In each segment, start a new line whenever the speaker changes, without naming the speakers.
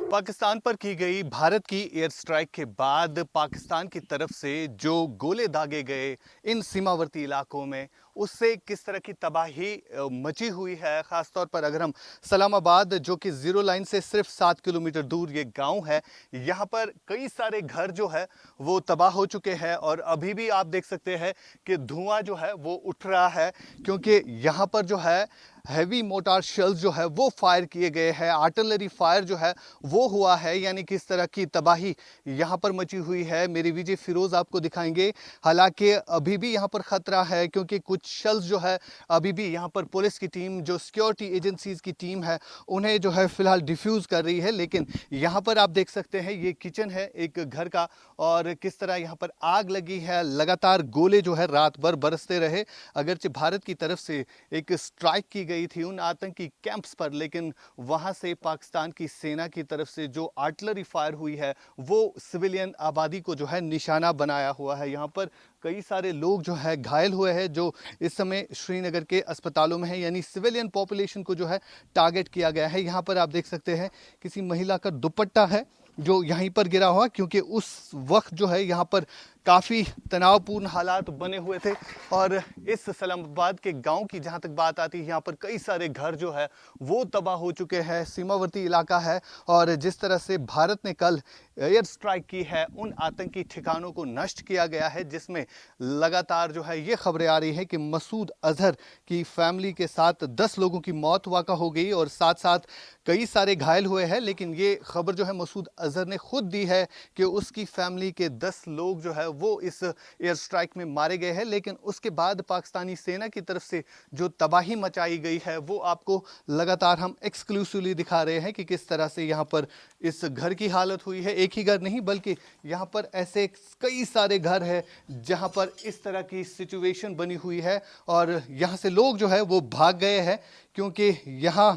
पाकिस्तान पर की गई भारत की एयर स्ट्राइक के बाद पाकिस्तान की तरफ से जो गोले दागे गए इन सीमावर्ती इलाकों में, उससे किस तरह की तबाही मची हुई है। ख़ासतौर पर अगर हम सलामाबाद, जो कि ज़ीरो लाइन से सिर्फ 7 किलोमीटर दूर ये गांव है, यहाँ पर कई सारे घर जो है वो तबाह हो चुके हैं और अभी भी आप देख सकते हैं कि धुआं जो है वो उठ रहा है, क्योंकि यहाँ पर जो है हैवी मोटार शेल्स जो है वो फायर किए गए हैं। आर्टिलरी फायर जो है वो हुआ है, यानी कि इस तरह की तबाही यहाँ पर मची हुई है। मेरी विजय फिरोज आपको दिखाएंगे। हालांकि अभी भी यहाँ पर खतरा है, क्योंकि कुछ शेल्स जो है अभी भी यहाँ पर पुलिस की टीम, जो सिक्योरिटी एजेंसीज की टीम है, उन्हें जो है फिलहाल डिफ्यूज कर रही है। लेकिन यहाँ पर आप देख सकते हैं ये किचन है एक घर का, और किस तरह यहाँ पर आग लगी है। लगातार गोले जो है रात भर बरसते रहे। अगरचे भारत की तरफ से एक स्ट्राइक की गई थी उन आतंकी कैंप्स पर, लेकिन वहां से पाकिस्तान की सेना की तरफ से जो आर्टिलरी फायर हुई है वो सिविलियन आबादी को जो है निशाना बनाया हुआ है। यहाँ पर कई सारे लोग जो है घायल हुए हैं, जो इस समय श्रीनगर के अस्पतालों में है, यानी सिविलियन पॉपुलेशन को जो है टारगेट किया गया है। यहाँ पर आप देख सकते हैं किसी महिला का दुपट्टा है जो यहीं पर गिरा हुआ, क्योंकि उस वक्त जो है यहाँ पर काफ़ी तनावपूर्ण हालात बने हुए थे। और इस सलामाबाद के गांव की जहां तक बात आती है, यहाँ पर कई सारे घर जो है वो तबाह हो चुके हैं। सीमावर्ती इलाका है, और जिस तरह से भारत ने कल एयर स्ट्राइक की है, उन आतंकी ठिकानों को नष्ट किया गया है, जिसमें लगातार जो है ये खबरें आ रही हैं कि मसूद अजहर की फैमिली के साथ 10 लोगों की मौत वाक़ा हो गई और साथ साथ कई सारे घायल हुए हैं। लेकिन ये खबर जो है मसूद अजहर ने खुद दी है कि उसकी फैमिली के 10 लोग जो है वो इस एयर स्ट्राइक में मारे गए हैं। लेकिन उसके बाद पाकिस्तानी सेना की तरफ से जो तबाही मचाई गई है वो आपको लगातार हम एक्सक्लूसिवली दिखा रहे हैं कि किस तरह से यहाँ पर इस घर की हालत हुई है। एक ही घर नहीं, बल्कि यहाँ पर ऐसे कई सारे घर हैं जहाँ पर इस तरह की सिचुएशन बनी हुई है, और यहाँ से लोग जो है वो भाग गए हैं, क्योंकि यहाँ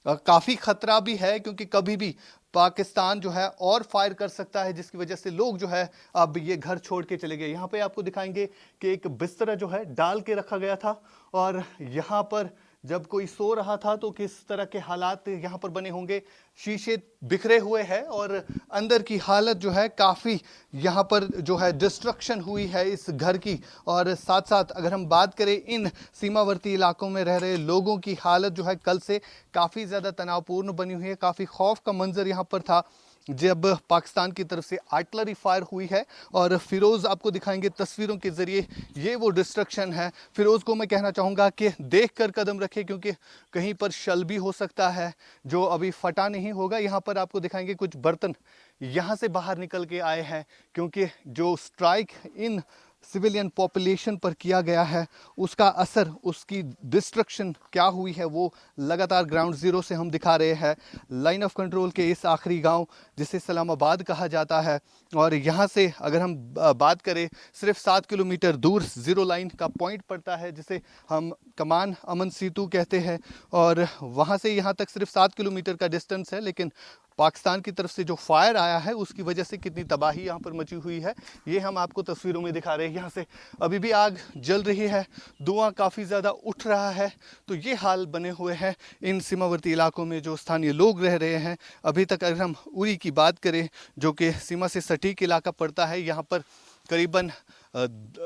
काफ़ी खतरा भी है, क्योंकि कभी भी पाकिस्तान जो है और फायर कर सकता है, जिसकी वजह से लोग जो है अब ये घर छोड़ के चले गए। यहाँ पे आपको दिखाएंगे कि एक बिस्तर जो है डाल के रखा गया था, और यहाँ पर जब कोई सो रहा था तो किस तरह के हालात यहाँ पर बने होंगे। शीशे बिखरे हुए हैं और अंदर की हालत जो है काफ़ी यहाँ पर जो है डिस्ट्रक्शन हुई है इस घर की। और साथ साथ अगर हम बात करें इन सीमावर्ती इलाकों में रह रहे लोगों की हालत जो है कल से काफ़ी ज़्यादा तनावपूर्ण बनी हुई है। काफ़ी खौफ का मंजर यहाँ पर था जब पाकिस्तान की तरफ से आर्टिलरी फायर हुई है। और फिरोज़ आपको दिखाएंगे तस्वीरों के ज़रिए, ये वो डिस्ट्रक्शन है। फिरोज़ को मैं कहना चाहूँगा कि देख कर कदम रखे, क्योंकि कहीं पर शल भी हो सकता है जो अभी फटा नहीं होगा। यहाँ पर आपको दिखाएंगे कुछ बर्तन यहाँ से बाहर निकल के आए हैं, क्योंकि जो स्ट्राइक इन सिविलियन पॉपुलेशन पर किया गया है उसका असर, उसकी डिस्ट्रक्शन क्या हुई है वो लगातार ग्राउंड ज़ीरो से हम दिखा रहे हैं। लाइन ऑफ कंट्रोल के इस आखिरी गांव जिसे सलामाबाद कहा जाता है, और यहाँ से अगर हम बात करें सिर्फ 7 किलोमीटर दूर ज़ीरो लाइन का पॉइंट पड़ता है, जिसे हम कमान अमन सेतु कहते हैं, और वहाँ से यहाँ तक सिर्फ 7 किलोमीटर का डिस्टेंस है। लेकिन पाकिस्तान की तरफ से जो फायर आया है उसकी वजह से कितनी तबाही यहाँ पर मची हुई है ये हम आपको तस्वीरों में दिखा रहे हैं। यहाँ से अभी भी आग जल रही है, धुआं काफ़ी ज़्यादा उठ रहा है। तो ये हाल बने हुए हैं इन सीमावर्ती इलाकों में जो स्थानीय लोग रह रहे हैं। अभी तक अगर हम उरी की बात करें, जो कि सीमा से सटीक इलाका पड़ता है, यहाँ पर करीबन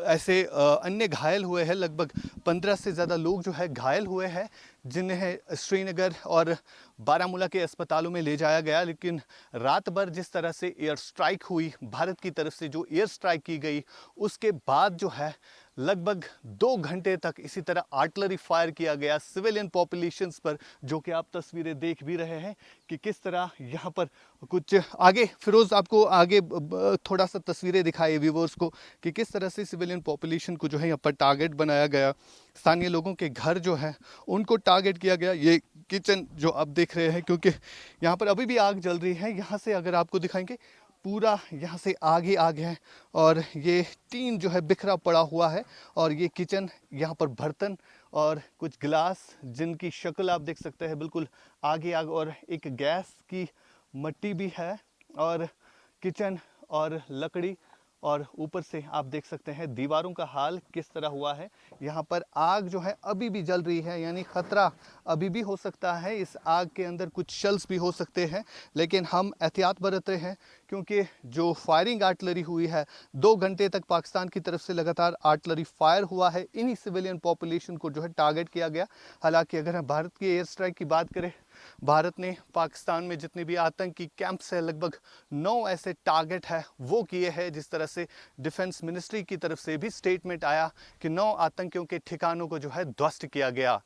ऐसे अन्य घायल हुए हैं। लगभग 15 से ज़्यादा लोग जो है घायल हुए हैं, जिन्हें श्रीनगर और बारामूला के अस्पतालों में ले जाया गया। लेकिन रात भर जिस तरह से एयर स्ट्राइक हुई, भारत की तरफ से जो एयर स्ट्राइक की गई, उसके बाद जो है लगभग 2 घंटे तक इसी तरह आर्टिलरी फायर किया गया सिविलियन पॉपुलेशंस पर, जो कि आप तस्वीरें देख भी रहे हैं कि किस तरह यहाँ पर कुछ आगे फिरोज़ आपको आगे थोड़ा सा तस्वीरें दिखाए व्यूवर्स को कि किस तरह से सिविलियन पॉपुलेशन को जो है यहाँ पर टारगेट बनाया गया। स्थानीय लोगों के घर जो है उनको टारगेट किया गया। ये किचन जो आप देख रहे हैं, क्योंकि यहाँ पर अभी भी आग जल रही है। यहाँ से अगर आपको दिखाएंगे पूरा यहाँ से आगे आग है, और ये टीन जो है बिखरा पड़ा हुआ है, और ये किचन, यहाँ पर बर्तन और कुछ गिलास जिनकी शक्ल आप देख सकते हैं बिल्कुल आगे आग, और एक गैस की मट्टी भी है, और किचन और लकड़ी और ऊपर से आप देख सकते हैं दीवारों का हाल किस तरह हुआ है। यहाँ पर आग जो है अभी भी जल रही है, यानी खतरा अभी भी हो सकता है, इस आग के अंदर कुछ शेल्स भी हो सकते हैं। लेकिन हम एहतियात बरत रहे हैं क्योंकि जो फायरिंग आर्टिलरी हुई है, 2 घंटे तक पाकिस्तान की तरफ से लगातार आर्टिलरी फायर हुआ है, इन्हीं सिविलियन पॉपुलेशन को जो है टारगेट किया गया। हालांकि अगर हम भारत की एयर स्ट्राइक की बात करें, भारत ने पाकिस्तान में जितने भी आतंकी कैंप्स है, लगभग 9 ऐसे टारगेट है वो किए हैं। जिस तरह से डिफेंस मिनिस्ट्री की तरफ से भी स्टेटमेंट आया कि 9 आतंकियों के ठिकानों को जो है ध्वस्त किया गया।